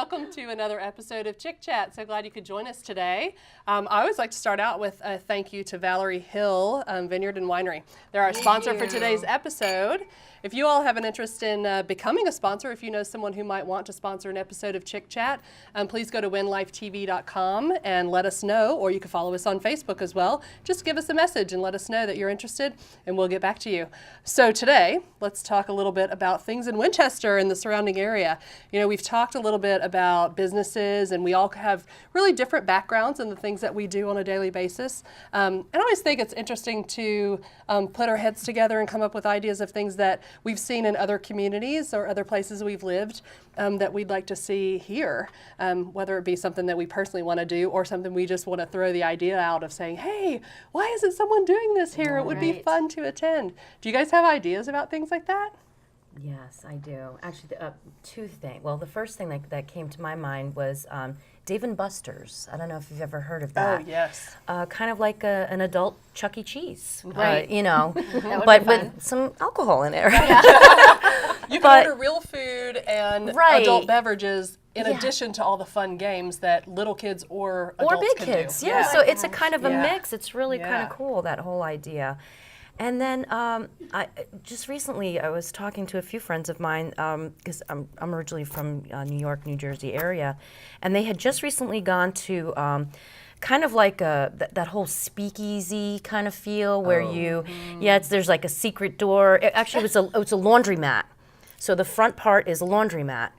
welcome to another episode of Chick Chat. So glad you could join us today. I always like to start out with a thank you to Valerie Hill Vineyard and Winery. They're our sponsor for today's episode. If you all have an interest in becoming a sponsor, if you know someone who might want to sponsor an episode of Chick Chat, please go to winlifetv.com and let us know, or you can follow us on Facebook as well. Just give us a message and let us know that you're interested, and we'll get back to you. So today, let's talk a little bit about things in Winchester and the surrounding area. You know, we've talked a little bit about businesses, and we all have really different backgrounds in the things that we do on a daily basis. And I always think it's interesting to put our heads together and come up with ideas of things that we've seen in other communities or other places we've lived that we'd like to see here, whether it be something that we personally want to do or something we just want to throw the idea out of saying, hey, why isn't someone doing this here? It would be fun to attend. Do you guys have ideas about things like that? Yes, I do. Actually, two things. Well, the first thing that came to my mind was Dave & Buster's. I don't know if you've ever heard of that. Oh, yes. Kind of like an adult Chuck E. Cheese. Right. You know, but with some alcohol in there. You can order real food and Right. adult beverages in addition to all the fun games that little kids or adults big can kids. do. Yeah. So it's a kind of a mix. It's really kind Yeah. of cool, that whole idea. And then just recently I was talking to a few friends of mine because I'm originally from New York, New Jersey area, and they had just recently gone to kind of like that whole speakeasy kind of feel where there's like a secret door. Actually, it's a laundromat. So the front part is a laundromat.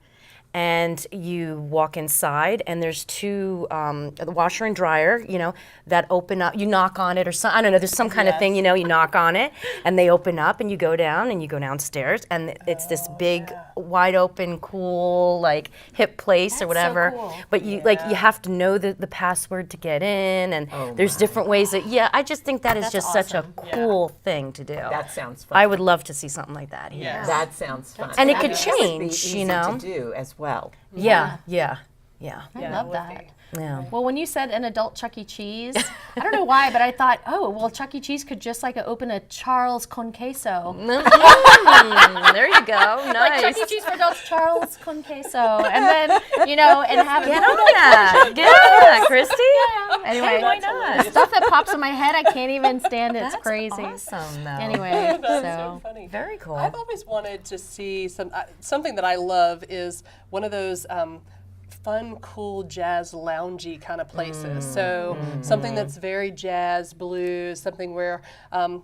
And you walk inside, and there's two, the washer and dryer, you know, that open up. You knock on it, or some, I don't know. There's some kind of thing, you know. You knock on it, and they open up, and you go down, and you go downstairs, and it's this big, wide open, cool, like hip place or whatever. So cool. But you you have to know the password to get in, and there's different ways that. Yeah, I just think that is just such a cool thing to do. That sounds fun. I would love to see something like that here. Yeah. That sounds fun. And it could would be change, easy you know. to do as well. Yeah. I love that. Yeah. Well, when you said an adult Chuck E. Cheese, I don't know why, but I thought, oh, well, Chuck E. Cheese could just like open a Charles con queso. There you go. Nice. Like Chuck E. Cheese for adults, Charles con queso. And then, you know, and have Get on that. Get on that, Christy. Anyway, Why not? stuff that pops in my head, I can't even stand it. It's That's crazy. awesome, though. Anyway, That's so. so funny. Very cool. I've always wanted to see something that I love is one of those fun, cool, jazz, loungy kind of places. So something that's very jazz, blues, something where,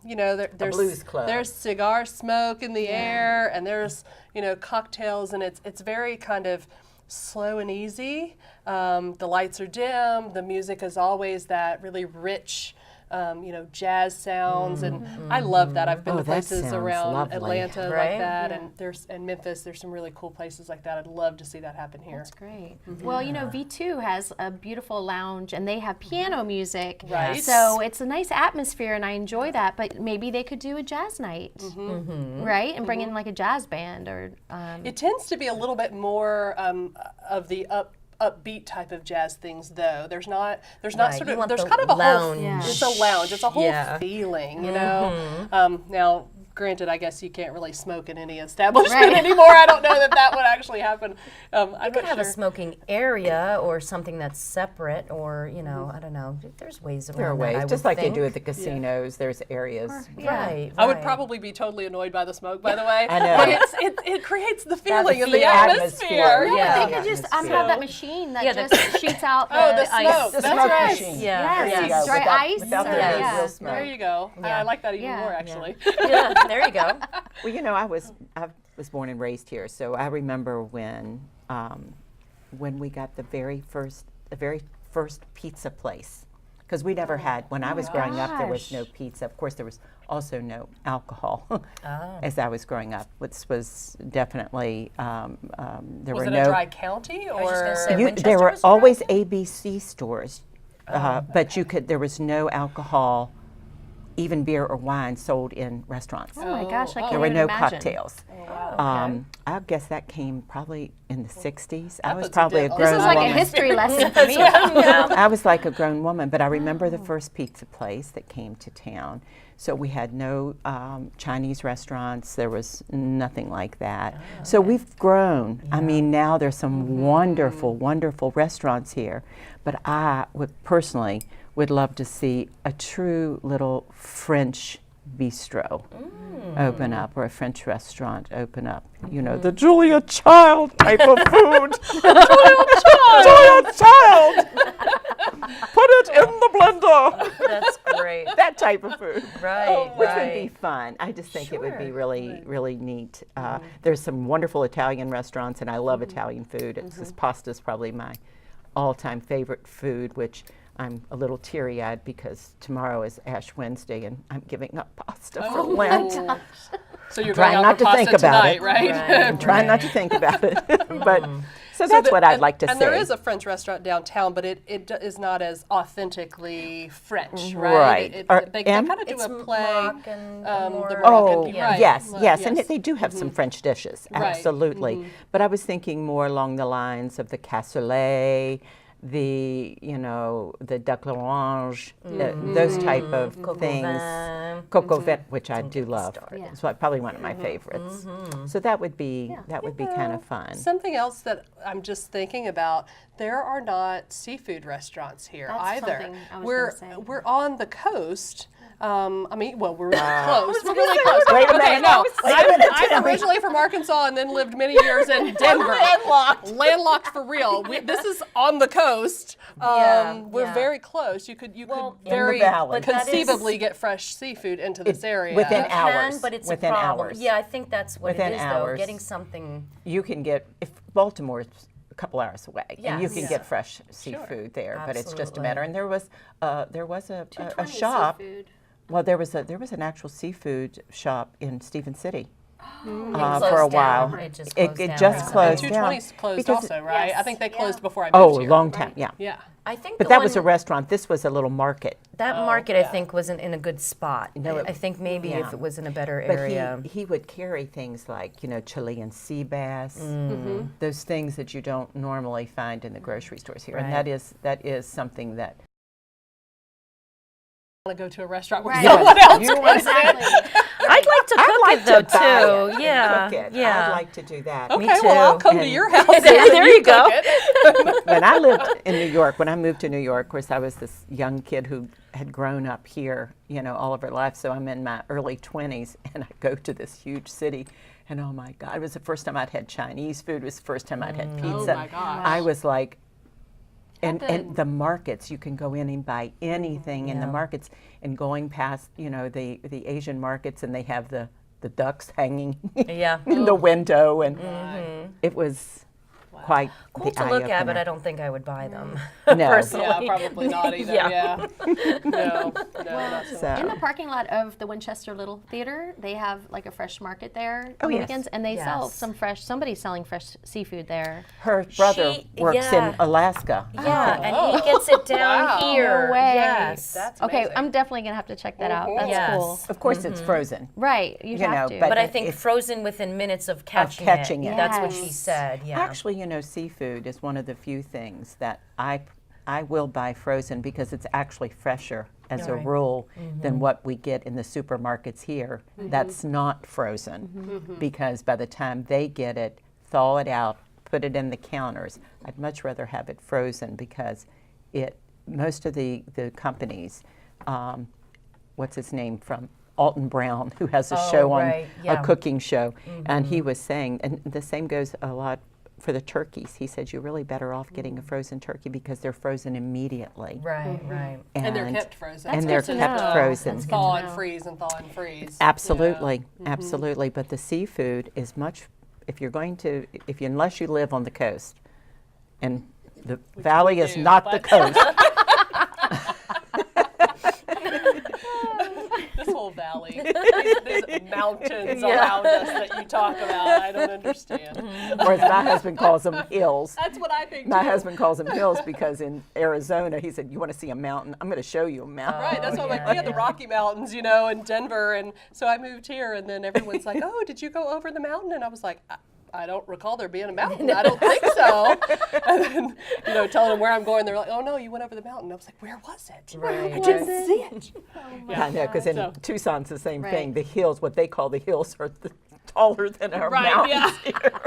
you know, there's blues club. There's cigar smoke in the air, and there's, you know, cocktails, and it's very kind of slow and easy. The lights are dim. The music is always that really rich, you know, jazz sounds, and I love that. I've been Oh, to that places sounds around lovely. Atlanta Right? like that, and Memphis. There's some really cool places like that. I'd love to see that happen here. That's great. Well, you know, V2 has a beautiful lounge, and they have piano music. Right. So it's a nice atmosphere, and I enjoy that. But maybe they could do a jazz night, right? And bring in like a jazz band, or It tends to be a little bit more of the upbeat type of jazz things, though. There's not Right, sort you of want there's the kind of a lounge. whole. It's a lounge. It's a whole Yeah. feeling, you know. Now, granted, I guess you can't really smoke in any establishment Right. anymore. I don't know that would actually happen. I'm You not could have a sure. smoking area or something that's separate, or you know, I don't know. There's ways around There are ways, that, I just would like think. they do at the casinos. There's areas. Right. I would right. probably be totally annoyed by the smoke, by the way. I know. But it creates the feeling and the the atmosphere. atmosphere. Yeah. they could just Atmosphere. have that machine that Yeah, the- just shoots out the, Oh, the ice. smoke. The That's smoke right. machine. Yeah. Yes, There you go. dry Without- ice. without or- the Yeah. real smoke. There you go. Yeah. I like that even Yeah. more, Yeah. actually. Yeah. There you go. Well, you know, I was born and raised here, so I remember when we got the very first pizza place, because we never had. When I was growing up, there was no pizza. Of course, there was also no alcohol as I was growing up, which was definitely there Was were it a no. dry county was just gonna or? say- You, Winchester there were was a dry always ABC stores, but you could. There was no alcohol, even beer or wine, sold in restaurants. Oh my gosh, I can't There were even no imagine. cocktails. I guess that came probably in the 60s. I That was puts a probably a dent on grown This is like woman. a history lesson for me. I was like a grown woman, but I remember the first pizza place that came to town. So we had no Chinese restaurants. There was nothing like that. So we've grown. I mean, now there's some wonderful, wonderful restaurants here. But I would personally would love to see a true little French bistro open up, or a French restaurant open up. You know, the Julia Child type of food. Julia Child! Put it in the blender. That's great. That type of food. Right, Which right. would be fun. I just think it would be really, really neat. There's some wonderful Italian restaurants, and I love Italian food. It's this pasta's probably my all-time favorite food, which I'm a little teary-eyed because tomorrow is Ash Wednesday, and I'm giving up pasta for Lent. So you're Trying going out not for to pasta think about tonight, it. right? I'm trying not to think about it. But so that's what I'd like to and see. there is a French restaurant downtown, but it is not as authentically French, right? Right. They Em? kind of do It's a play. Moroccan, The more- Moroccan, Oh, right. yes, Well, yes, and they do have some French dishes, Right. absolutely. But I was thinking more along the lines of the cassoulet, the duck l'orange, those type of things. Coq au vin, which I do love. Yeah. It's probably one of my favorites. So that would be kind of fun. Something else that I'm just thinking about, there are not seafood restaurants here That's either. something I was we're gonna say. we're on the coast. I mean, well, we're really close. We're really close. Wait a Okay, minute. no, Wait a minute, I'm Tammy. originally from Arkansas and then lived many years in Denver. Landlocked for real. This is on the coast. We're very close. You could very valley. But that is- conceivably get fresh seafood into this area. within You hours. can, but it's within a problem. hours. Yeah, I think that's what Within it is, hours. though. Getting something. You can get, if Baltimore's a couple hours away, and you Yes. can Yeah. get fresh seafood there, but it's just a Absolutely. matter. And there was a shop. Well, there was an actual seafood shop in Stephen City for a closed while. down. It just It closed down just recently. closed down. 220's closed because- also, right? I Yes. think they closed before I moved Oh, a here. long time, yeah. Yeah. I think But the that was a one- restaurant. This was a little market. That market, I think, wasn't in a good spot. No, I think maybe yeah. if it was in a better But area. he would carry things like, Chilean sea bass, those things that you don't normally find in the grocery stores here. And Right. that is something that Want to go to a restaurant where Right. someone else You want Exactly. I'd like to cook I'd like it though to buy too. it and Yeah, cook it. yeah. I'd like to do that. Okay, Me well, I'll too. come to And- your house. There and you go. cook it. When I lived in New York, when I moved to New York, of course, I was this young kid who had grown up here, all of her life. So I'm in my early 20s, and I go to this huge city, and oh my God, it was the first time I'd had Chinese food. It was the first time I'd had pizza. Oh my gosh. I was like, and the markets, you can go in and buy anything in the markets, and going past, the Asian markets, and they have the ducks hanging Yeah. in the window, and it was quite Cool the to look at, but eye-opener. I don't think I would buy them. No. personally. Yeah, probably not either. Yeah. Yeah. No, not so. So- In the parking lot of the Winchester Little Theater, they have like a fresh market there on Oh, yes. weekends, and they sell Yes. some fresh. Somebody's selling fresh seafood there. Her brother She- works yeah. in Alaska. Yeah, and he gets it down Wow. here. No way. Yes. That's Okay, amazing. I'm definitely gonna have to check that out. That's Yes. cool. Of course, it's frozen. Right, you'd have to. But I But think if- frozen within minutes of catching, catching it. That's what she Yes. said. Yeah. Actually, seafood is one of the few things that I will buy frozen because it's actually fresher as a Right. rule than what we get in the supermarkets here. That's not frozen because by the time they get it, thaw it out, put it in the counters, I'd much rather have it frozen because most of the companies, what's his name from Alton Brown, who has a Oh, show on right, yeah. a cooking show, and he was saying, and the same goes a lot for the turkeys. He said you're really better off getting a frozen turkey because they're frozen immediately. Right, right. And they're kept frozen. And That's they're good to kept know. frozen. That's good Thaw to and know. freeze and thaw and freeze. Absolutely, absolutely. But the seafood is much. Unless you live on the coast, and the valley is do, not the but- coast. This whole valley, these mountains around us that you talk about, I don't understand. Or as my husband calls them, hills. That's what I think My too. husband calls them hills because in Arizona, he said, "You want to see a mountain? I'm going to show you a mountain." Right, that's why I'm like, yeah, we have the yeah. Rocky Mountains, in Denver, and so I moved here, and then everyone's like, "Oh, did you go over the mountain?" And I was like, I don't recall there being a mountain. I don't think so. And then, telling them where I'm going, they're like, oh no, you went over the mountain. I was like, where was it? I didn't see it. Yeah, I know, because in So- Tucson's the same thing. Right. The hills, what they call the hills, are taller than our Right, mountains yeah. here.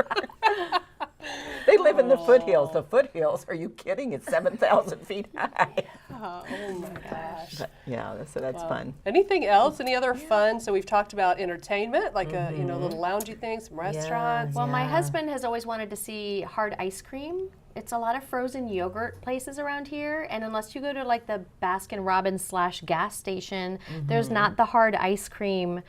They live in the foothills. The foothills, are you kidding? It's 7,000 feet high. Oh my gosh. But, yeah, so that's fun. Anything else? Any other fun? So we've talked about entertainment, like little loungy things, some restaurants. Well, my husband has always wanted to see hard ice cream. It's a lot of frozen yogurt places around here, and unless you go to like the Baskin Robbins / gas station, there's not the hard ice cream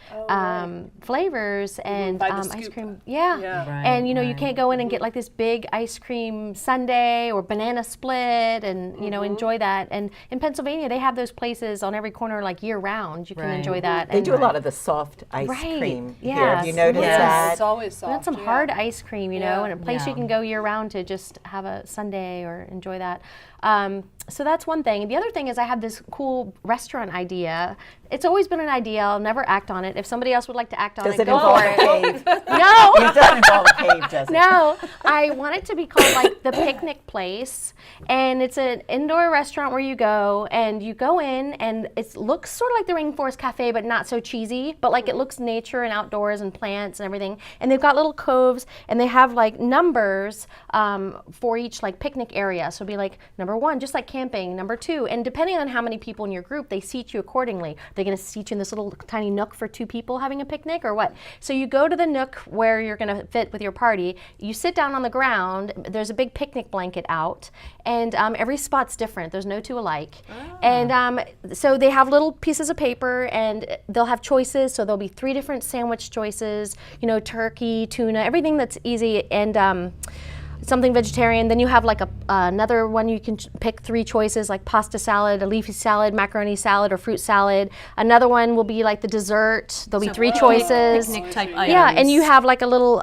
flavors and By the ice scoop. cream. Yeah, Yeah. Right, and you can't go in and get like this big ice cream sundae or banana split and enjoy that. And in Pennsylvania, they have those places on every corner like year round. You can Right. enjoy that. They and do a lot of the soft ice Right, cream here. yes, Have you noticed yes. that? It's always soft. We want some yeah. hard ice cream, Yeah. and a place you Yeah. can go year round to just have a sundae or enjoy that. So that's one thing. The other thing is I have this cool restaurant idea. It's always been an idea. I'll never act on it. If somebody else would like to act on Does it, it go involve for a it. cave? No. It doesn't involve a cave, does it? No, I want it to be called like the Picnic Place, and it's an indoor restaurant where you go in and it looks sort of like the Rainforest Cafe, but not so cheesy, but like it looks nature and outdoors and plants and everything. And they've got little coves, and they have like numbers for each like picnic area. So it'll be like number 1, just like camping, number 2, and depending on how many people in your group, they seat you accordingly. They're going to seat you in this little tiny nook for 2 people having a picnic or what? So you go to the nook where you're going to fit with your party. You sit down on the ground. There's a big picnic blanket out, and every spot's different. There's no 2 alike. And so they have little pieces of paper, and they'll have choices. So there'll be 3 different sandwich choices. Turkey, tuna, everything that's easy, and something vegetarian. Then you have like another one you can pick 3 choices, like pasta salad, a leafy salad, macaroni salad, or fruit salad. Another one will be like the dessert. There'll be 3 choices. Picnic type items. Yeah, and you have like a little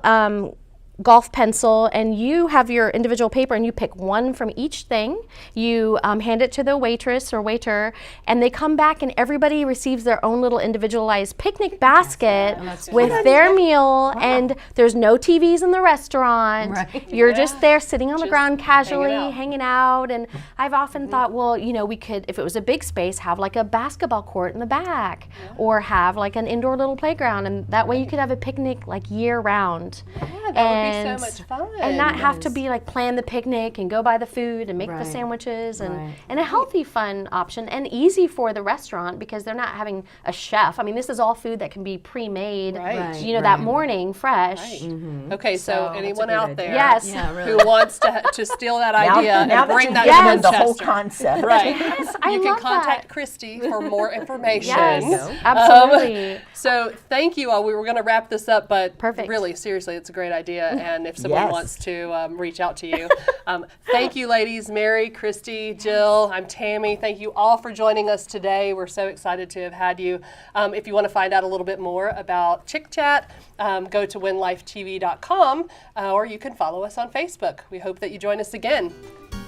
golf pencil, and you have your individual paper, and you pick 1 from each thing. You hand it to the waitress or waiter, and they come back, and everybody receives their own little individualized picnic basket with their meal. And there's no TVs in the restaurant. Right. You're just there sitting on the Just ground casually, hanging out. hanging out. And I've often thought, well, we could, if it was a big space, have like a basketball court in the back, or have like an indoor little playground, and that way you could have a picnic like year round. Yeah, that would be so much fun. And not have to be like plan the picnic and go buy the food and make the Right. sandwiches, and Right. and a healthy, fun option, and easy for the restaurant because they're not having a chef. I mean, this is all food that can be pre-made, Right. Right. that morning, fresh. Right. Okay, so So- anyone That's a out good there idea. Yes. Yeah, really. who wants to steal that idea now and bring that you've to given the whole Manchester. concept. Right. Yes, I You can love contact that. Christy for more information. Yes, absolutely. So thank you all. We were going to wrap this up, but Perfect. really, seriously, it's a great idea. And if someone Yes. wants to reach out to you, thank you, ladies. Mary, Christy, Jill, I'm Tammy. Thank you all for joining us today. We're so excited to have had you. If you want to find out a little bit more about Chick Chat, go to winlifetv.com, or you can follow us on Facebook. We hope that you join us again.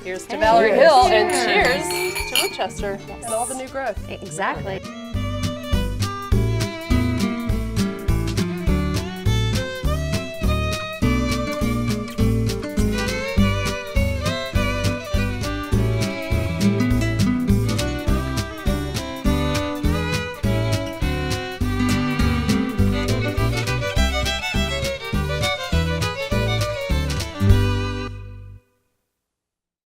Here's to Valerie Hill, and cheers to Winchester and all the new growth. Exactly.